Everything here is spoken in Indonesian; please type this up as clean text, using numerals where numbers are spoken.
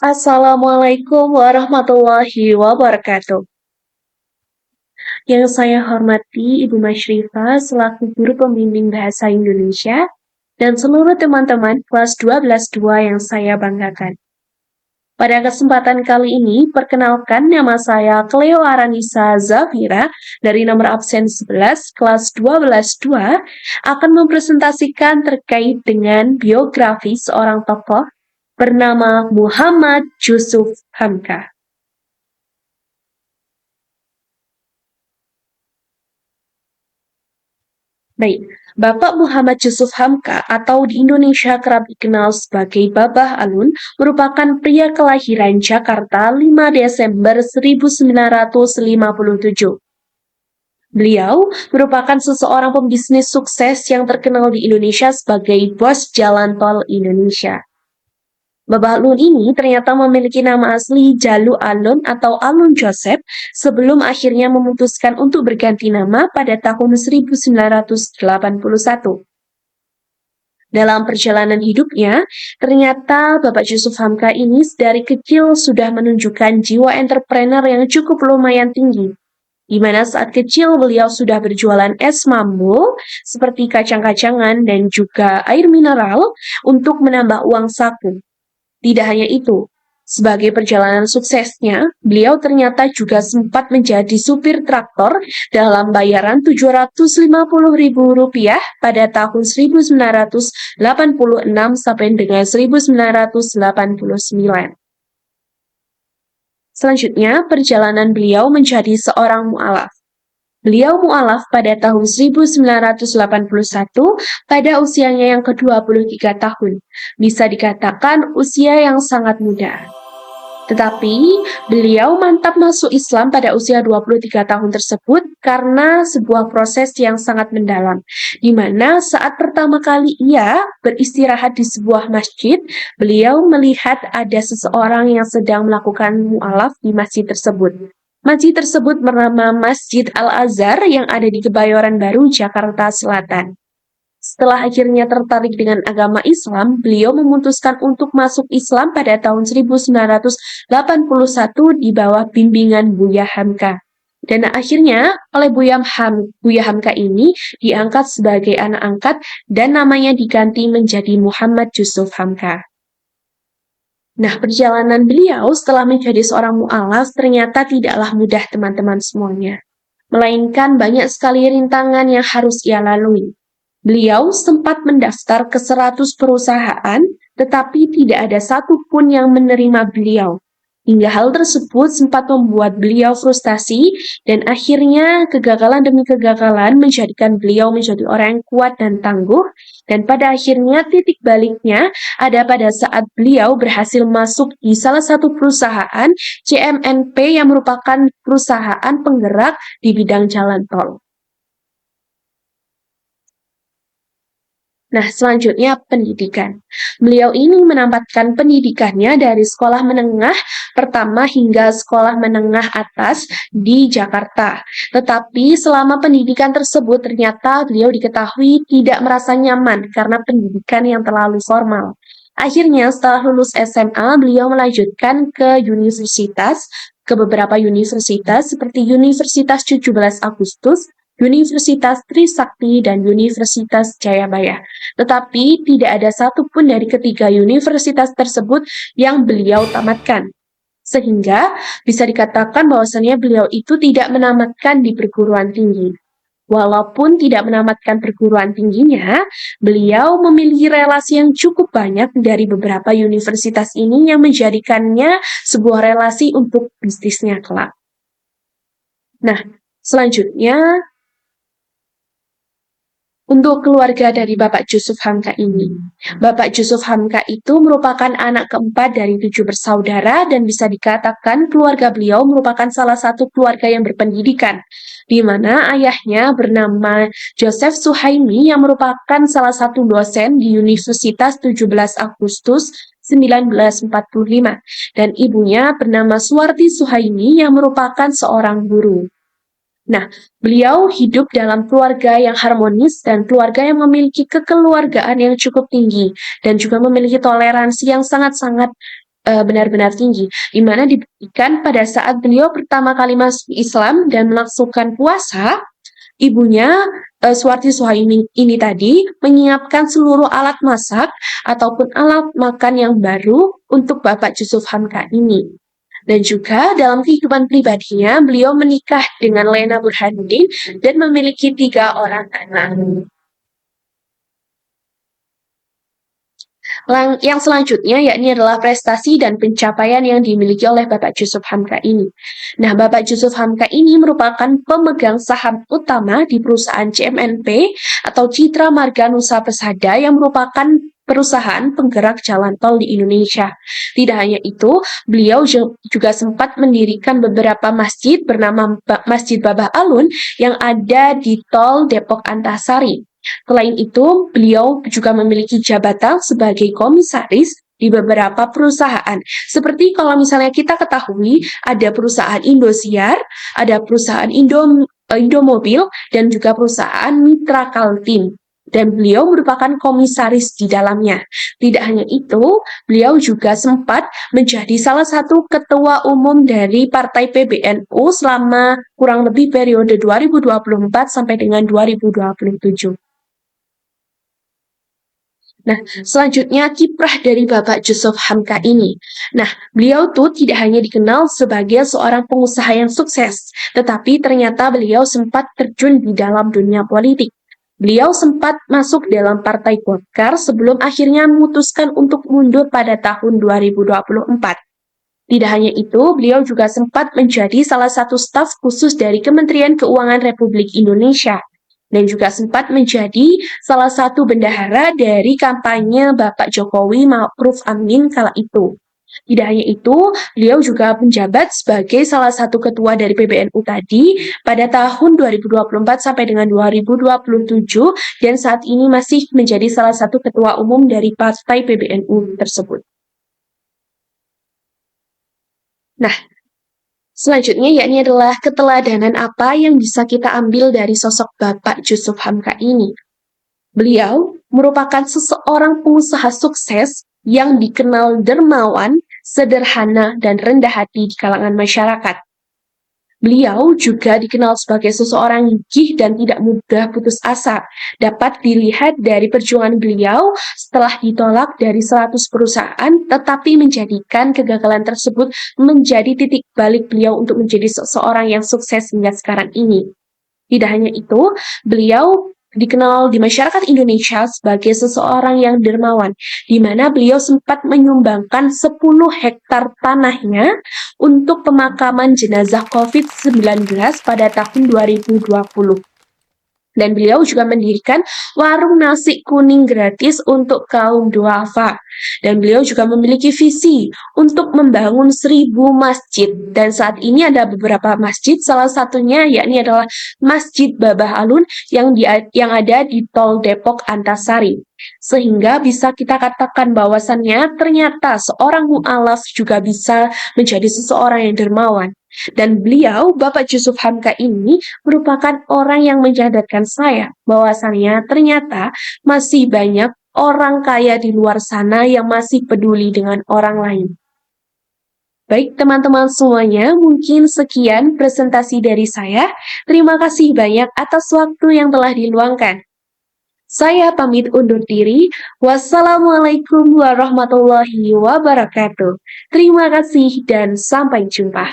Assalamualaikum warahmatullahi wabarakatuh. Yang saya hormati Ibu Masyrifah selaku guru pembimbing Bahasa Indonesia dan seluruh teman-teman kelas 12 2 yang saya banggakan. Pada kesempatan kali ini, perkenalkan nama saya Cleo Aranisa Zafira dari nomor absen 11 kelas 12 2 akan mempresentasikan terkait dengan biografi seorang tokoh bernama Muhammad Yusuf Hamka. Baik, Bapak Muhammad Yusuf Hamka atau di Indonesia kerap dikenal sebagai Babah Alun merupakan pria kelahiran Jakarta 5 Desember 1957. Beliau merupakan seseorang pembisnis sukses yang terkenal di Indonesia sebagai bos jalan tol Indonesia. Babah Alun ini ternyata memiliki nama asli Jalu Alun atau Alun Joseph sebelum akhirnya memutuskan untuk berganti nama pada tahun 1981. Dalam perjalanan hidupnya, ternyata Bapak Yusuf Hamka ini dari kecil sudah menunjukkan jiwa entrepreneur yang cukup lumayan tinggi, di mana saat kecil beliau sudah berjualan es mambo seperti kacang-kacangan dan juga air mineral untuk menambah uang saku. Tidak hanya itu, sebagai perjalanan suksesnya, beliau ternyata juga sempat menjadi supir traktor dalam bayaran Rp750.000 pada tahun 1986 sampai dengan 1989. Selanjutnya, perjalanan beliau menjadi seorang mu'alaf. Beliau mu'alaf pada tahun 1981 pada usianya yang ke-23 tahun. Bisa dikatakan usia yang sangat muda. Tetapi beliau mantap masuk Islam pada usia 23 tahun tersebut karena sebuah proses yang sangat mendalam, di mana saat pertama kali ia beristirahat di sebuah masjid, beliau melihat ada seseorang yang sedang melakukan mu'alaf di masjid tersebut. Masjid tersebut bernama Masjid Al-Azhar yang ada di Kebayoran Baru, Jakarta Selatan. Setelah akhirnya tertarik dengan agama Islam, beliau memutuskan untuk masuk Islam pada tahun 1981 di bawah bimbingan Buya Hamka. Dan akhirnya oleh Buya Hamka ini diangkat sebagai anak angkat dan namanya diganti menjadi Muhammad Yusuf Hamka. Nah, perjalanan beliau setelah menjadi seorang mu'alaf ternyata tidaklah mudah teman-teman semuanya. Melainkan banyak sekali rintangan yang harus ia lalui. Beliau sempat mendaftar ke 100 perusahaan, tetapi tidak ada satupun yang menerima beliau. Hingga hal tersebut sempat membuat beliau frustasi dan akhirnya kegagalan demi kegagalan menjadikan beliau menjadi orang yang kuat dan tangguh. Dan pada akhirnya titik baliknya ada pada saat beliau berhasil masuk di salah satu perusahaan CMNP yang merupakan perusahaan penggerak di bidang jalan tol. Nah, selanjutnya pendidikan. Beliau ini menamatkan pendidikannya dari sekolah menengah pertama hingga sekolah menengah atas di Jakarta. Tetapi selama pendidikan tersebut ternyata beliau diketahui tidak merasa nyaman karena pendidikan yang terlalu formal. Akhirnya setelah lulus SMA, beliau melanjutkan ke beberapa universitas seperti Universitas 17 Agustus, Universitas Trisakti, dan Universitas Jayabaya. Tetapi tidak ada satupun dari ketiga universitas tersebut yang beliau tamatkan. Sehingga bisa dikatakan bahwasannya beliau itu tidak menamatkan di perguruan tinggi. Walaupun tidak menamatkan perguruan tingginya, beliau memiliki relasi yang cukup banyak dari beberapa universitas ini yang menjadikannya sebuah relasi untuk bisnisnya kelak. Nah, selanjutnya untuk keluarga dari Bapak Yusuf Hamka ini. Bapak Yusuf Hamka itu merupakan anak keempat dari 7 bersaudara dan bisa dikatakan keluarga beliau merupakan salah satu keluarga yang berpendidikan, di mana ayahnya bernama Joseph Suhaimi yang merupakan salah satu dosen di Universitas 17 Agustus 1945 dan ibunya bernama Suwarti Suhaimi yang merupakan seorang guru. Nah, beliau hidup dalam keluarga yang harmonis dan keluarga yang memiliki kekeluargaan yang cukup tinggi dan juga memiliki toleransi yang sangat-sangat benar-benar tinggi, di mana dibuktikan pada saat beliau pertama kali masuk Islam dan melangsungkan puasa, ibunya Suwarti Suhaimi ini tadi menyiapkan seluruh alat masak ataupun alat makan yang baru untuk Bapak Yusuf Hamka ini. Dan juga dalam kehidupan pribadinya, beliau menikah dengan Lena Burhanuddin dan memiliki 3 orang anak. Yang selanjutnya yakni adalah prestasi dan pencapaian yang dimiliki oleh Bapak Yusuf Hamka ini. Nah, Bapak Yusuf Hamka ini merupakan pemegang saham utama di perusahaan CMNP atau Citra Marga Nusa Pesada yang merupakan perusahaan penggerak jalan tol di Indonesia. Tidak hanya itu, beliau juga sempat mendirikan beberapa masjid bernama Masjid Babah Alun yang ada di tol Depok Antasari. Selain itu, beliau juga memiliki jabatan sebagai komisaris di beberapa perusahaan. Seperti kalau misalnya kita ketahui, ada perusahaan Indosiar, ada perusahaan Indomobil, dan juga perusahaan Mitra Kaltim. Dan beliau merupakan komisaris di dalamnya. Tidak hanya itu, beliau juga sempat menjadi salah satu ketua umum dari Partai PBNU selama kurang lebih periode 2024 sampai dengan 2027. Nah, selanjutnya kiprah dari Bapak Yusuf Hamka ini. Nah, beliau tuh tidak hanya dikenal sebagai seorang pengusaha yang sukses, tetapi ternyata beliau sempat terjun di dalam dunia politik. Beliau sempat masuk dalam Partai Golkar sebelum akhirnya memutuskan untuk mundur pada tahun 2024. Tidak hanya itu, beliau juga sempat menjadi salah satu staf khusus dari Kementerian Keuangan Republik Indonesia dan juga sempat menjadi salah satu bendahara dari kampanye Bapak Jokowi Ma'ruf Amin kala itu. Tidak hanya itu, beliau juga menjabat sebagai salah satu ketua dari PBNU tadi pada tahun 2024 sampai dengan 2027 dan saat ini masih menjadi salah satu ketua umum dari partai PBNU tersebut. Nah, selanjutnya yakni adalah keteladanan apa yang bisa kita ambil dari sosok Bapak Yusuf Hamka ini. Beliau merupakan seseorang pengusaha sukses yang dikenal dermawan, sederhana, dan rendah hati di kalangan masyarakat. Beliau juga dikenal sebagai seseorang yang gigih dan tidak mudah putus asa. Dapat dilihat dari perjuangan beliau setelah ditolak dari 100 perusahaan, tetapi menjadikan kegagalan tersebut menjadi titik balik beliau untuk menjadi seseorang yang sukses hingga sekarang ini. Tidak hanya itu, beliau dikenal di masyarakat Indonesia sebagai seseorang yang dermawan, di mana beliau sempat menyumbangkan 10 hektar tanahnya untuk pemakaman jenazah COVID-19 pada tahun 2020. Dan beliau juga mendirikan warung nasi kuning gratis untuk kaum duafa. Dan beliau juga memiliki visi untuk membangun 1000 masjid. Dan saat ini ada beberapa masjid, salah satunya yakni adalah Masjid Babah Alun yang ada di Tol Depok Antasari. Sehingga bisa kita katakan bahwasannya ternyata seorang mu'alaf juga bisa menjadi seseorang yang dermawan. Dan beliau, Bapak Yusuf Hamka ini merupakan orang yang menyadarkan saya bahwasannya ternyata masih banyak orang kaya di luar sana yang masih peduli dengan orang lain. Baik teman-teman semuanya, mungkin sekian presentasi dari saya. Terima kasih banyak atas waktu yang telah diluangkan. Saya pamit undur diri. Wassalamualaikum warahmatullahi wabarakatuh. Terima kasih dan sampai jumpa.